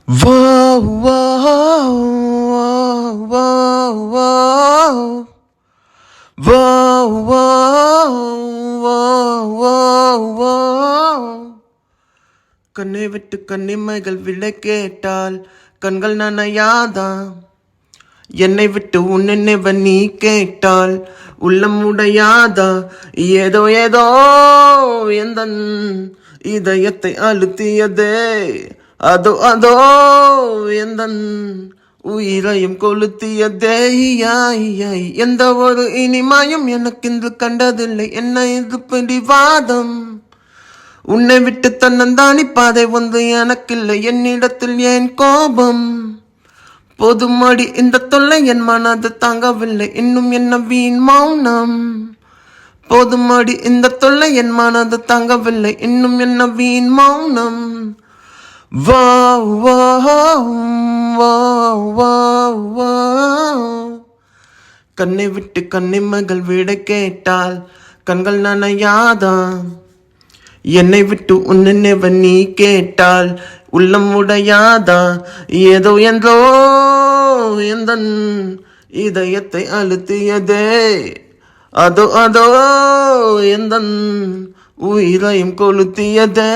Wow, wow, wow, wow, wow, wow, wow, wow, wow. கண்ணை விட்டு கண்ணிமைகள் விடை கேட்டால் கண்கள் நனையாதா? என்னை விட்டு உன் நினைவ நீ கேட்டால் உள்ளம் உடையாதா? ஏதோ ஏதோ எந்த இதயத்தை அழுத்தியதே, அதோ அதோ எந்த உயிரையும் கொளுத்தியதே. எந்த ஒரு இனிமாயும் எனக்கு இன்று கண்டதில்லை. என்ன இது பிடிவாதம்? உன்னை விட்டு தன்னந்தானி பாதை வந்து எனக்கில்லை. என்னிடத்தில் ஏன் கோபம்? போதுமடி இந்த தொல்லை, என் மனது தாங்கவில்லை. இன்னும் என்ன வீண் மௌனம்? போதுமடி இந்த தொல்லை, என் மனது தாங்கவில்லை. இன்னும் என்ன வீண் மௌனம்? வா வா வா வா வா. கண்ணை விட்டு கண்ணிமைகள் விடை கேட்டால் கண்கள் நனையாதா? என்னை விட்டு உன் நினைவ நீ கேட்டால் உள்ளம் உடையாதா? ஏதோ என்றோ எந்த இதயத்தை அழுத்தியதே, அதோ அதோ எந்த உயிரையும் கொளுத்தியதே.